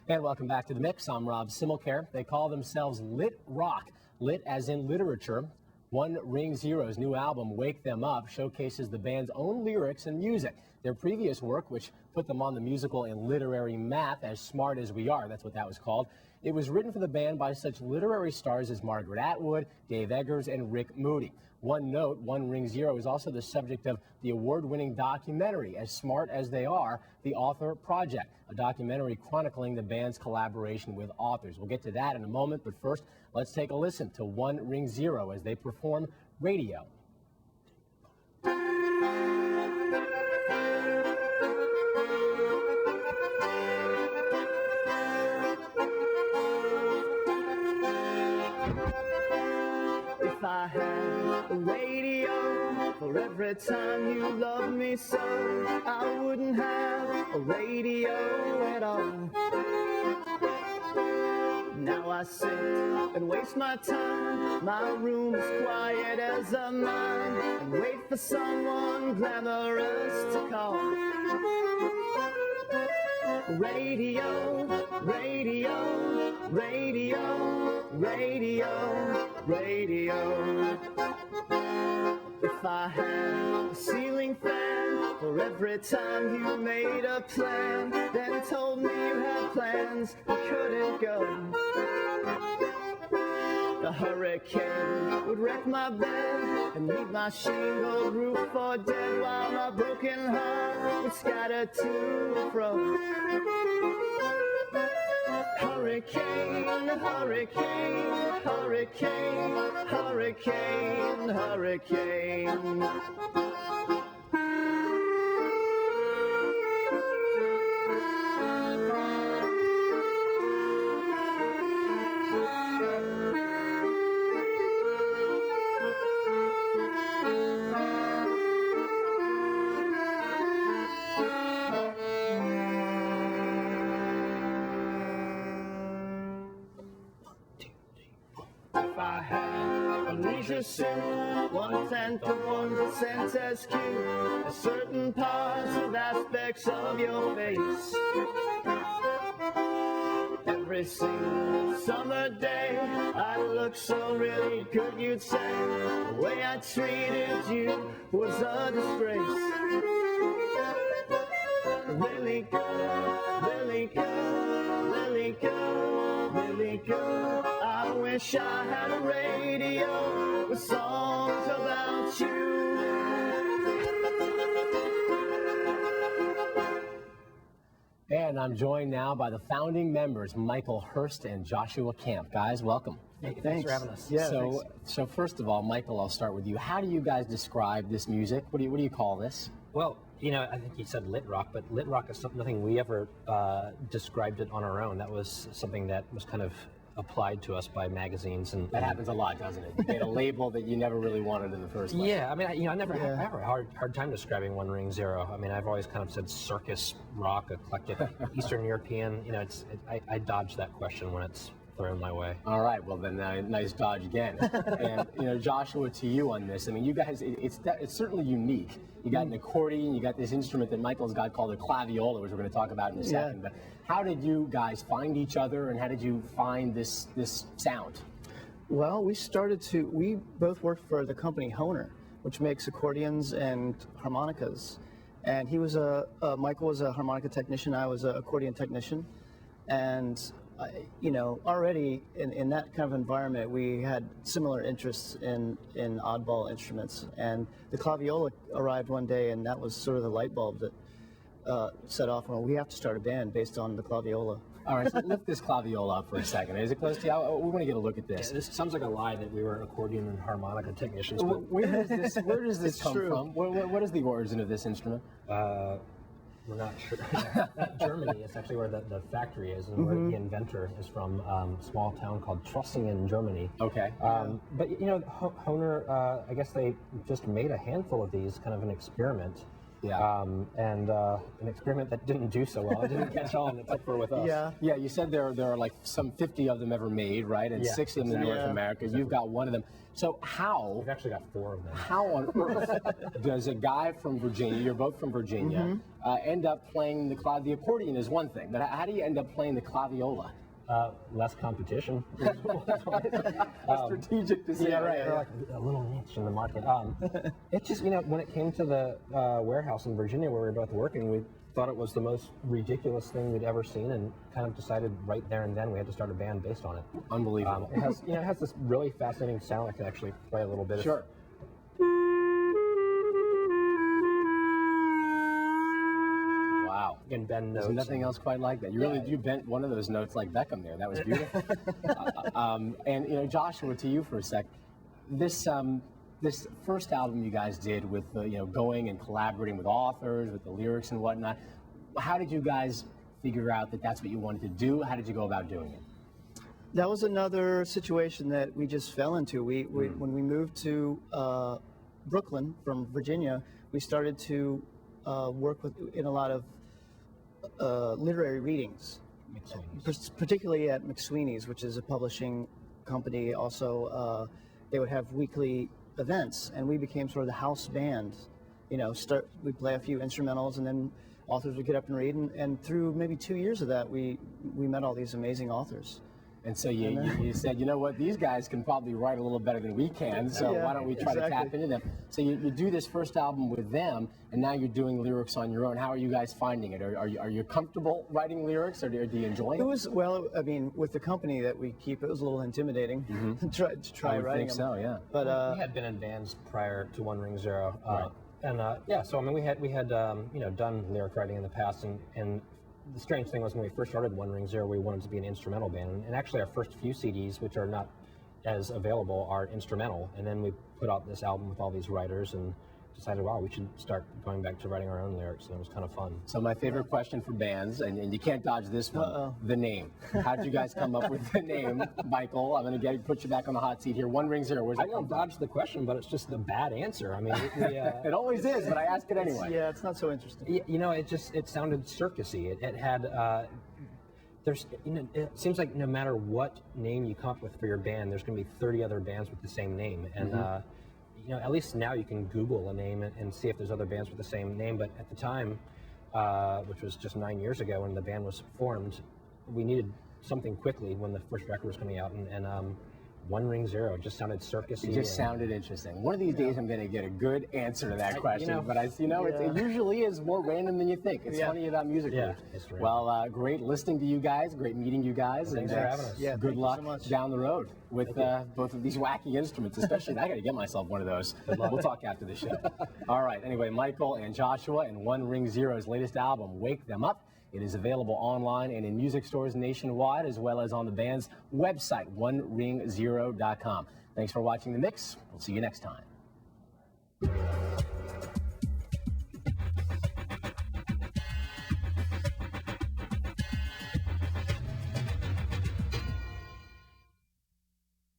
And welcome back to The Mix. I'm Rob Simmelcare. They call themselves Lit Rock. Lit as in literature. One Ring Zero's new album, Wake Them Up, showcases the band's own lyrics and music. Their previous work, which put them on the musical and literary map, As Smart as We Are, that's what that was called. It was written for the band by such literary stars as Margaret Atwood, Dave Eggers, and Rick Moody. One note, One Ring Zero is also the subject of the award-winning documentary, As Smart as They Are, The Author Project, a documentary chronicling the band's collaboration with authors. We'll get to that in a moment, but first, let's take a listen to One Ring Zero as they perform Radio. If I had a radio for every time you loved me so, I wouldn't have a radio at all. Now I sit and waste my time. My room is quiet as a mine, and wait for someone glamorous to call. Radio, radio, radio, radio, radio. If I had a ceiling fan for every time you made a plan, then told me you had plans you couldn't go. The hurricane would wreck my bed and leave my shingled roof for dead, while my broken heart would scatter to and fro. Hurricane, hurricane, hurricane, hurricane, hurricane. If I had a leisure suit, 1/10 of 1% as cute as certain parts of aspects of your face. Every single summer day, I look so really good, you'd say the way I treated you was a disgrace. Really good, really good, really good, really good. I wish I had a radio with songs about you. And I'm joined now by the founding members, Michael Hurst and Joshua Camp. Guys, welcome. Hey, thanks for having us. Yeah, So first of all, Michael, I'll start with you. How do you guys describe this music? What do you call this? Well, you know, I think you said lit rock, but lit rock is nothing we ever described it on our own. That was something that was kind of applied to us by magazines, and That happens a lot, doesn't it? You get a label that you never really wanted in the first place. yeah. I mean, I never had a hard time describing One Ring Zero. I mean, I've always kind of said circus rock, eclectic, Eastern European. You know, I dodge that question when it's thrown my way. All right, well then, nice dodge again. And you know, Joshua, to you on this. I mean, you guys, it's certainly unique. You got an accordion, you got this instrument that Michael's got called a claviola, which we're going to talk about in a second. But how did you guys find each other, and how did you find this sound? Well, we both worked for the company Hohner, which makes accordions and harmonicas. And Michael was a harmonica technician, I was an accordion technician. And you know, already in that kind of environment, we had similar interests in oddball instruments. And the claviola arrived one day, and that was sort of the light bulb that set off, well, we have to start a band based on the claviola. All right, so lift this claviola up for a second. Is it close to you? We want to get a look at this. This sounds like a lie that we were accordion and harmonica technicians. But Where does this come true. from? What is the origin of this instrument? we're not sure. Germany is actually where the factory is, and where the inventor is from. A small town called Trossingen, Germany. Okay. But you know, Hohner, I guess they just made a handful of these, kind of an experiment. Yeah. And an experiment that didn't do so well. It didn't catch on except for with us. Yeah. Yeah, you said there are like some 50 of them ever made, right? And Yeah, 60 of them in exactly. North Yeah. America. You've got one of them. So how We've actually got 4 of them. how on earth does a guy from Virginia, you're both from Virginia, end up playing the accordion is one thing, but how do you end up playing the claviola? Less competition. Strategic decision. Yeah, right. Or like a little niche in the market. It's just, when it came to the warehouse in Virginia where we were both working, we thought it was the most ridiculous thing we'd ever seen, and kind of decided right there and then we had to start a band based on it. Unbelievable. It has this really fascinating sound. I can actually play a little bit. Sure. Wow. You can bend notes. There's nothing else quite like that. You bent one of those notes like Beckham there. That was beautiful. And Joshua, to you for a sec. This first album you guys did with going and collaborating with authors, with the lyrics and whatnot. How did you guys figure out that that's what you wanted to do? How did you go about doing it? That was another situation that we just fell into. When we moved to Brooklyn from Virginia, we started to work in a lot of literary readings, particularly at McSweeney's, which is a publishing company. Also, they would have weekly events, and we became sort of the house band. We'd play a few instrumentals, and then authors would get up and read. And through maybe 2 years of that, we met all these amazing authors. And so you said, you know what, these guys can probably write a little better than we can, so Yeah, why don't we try to exactly. tap into them? So you do this first album with them, and now you're doing lyrics on your own. How are you guys finding it? Are you comfortable writing lyrics, or do you enjoy it? It was, well, I mean, with the company that we keep, it was a little intimidating to try I would writing think them. so, yeah. But We had been in bands prior to One Ring Zero, Right. and so I mean we had done lyric writing in the past, and the strange thing was when we first started One Ring Zero, we wanted to be an instrumental band, and actually our first few CDs, which are not as available, are instrumental, and then we put out this album with all these writers and decided, wow, we should start going back to writing our own lyrics, and it was kind of fun. So my favorite question for bands, and you can't dodge this one, the name. How did you guys come up with the name, Michael? I'm going to put you back on the hot seat here. One Ring Zero, where's I it come won't from? dodge the question, but it's just the bad answer. I mean, It always is, but I ask it anyway. yeah, it's not so interesting. it sounded circusy. It had it seems like no matter what name you come up with for your band, there's going to be 30 other bands with the same name, and at least now you can Google a name and see if there's other bands with the same name. But at the time, which was just 9 years ago when the band was formed, we needed something quickly when the first record was coming out, and One Ring Zero just sounded circusy. It just sounded interesting. One of these days, I'm going to get a good answer to that question. But it usually is more random than you think. It's funny about music. Yeah, groups. it's random. Well, great listening to you guys. Great meeting you guys. Thanks and for having us. Yeah, good thank you luck so much. down the road with both of these wacky instruments. Especially, I got to get myself one of those. We'll talk after the show. All right. Anyway, Michael and Joshua and One Ring Zero's latest album, Wake Them Up. It is available online and in music stores nationwide, as well as on the band's website, oneringzero.com. Thanks for watching The Mix. We'll see you next time.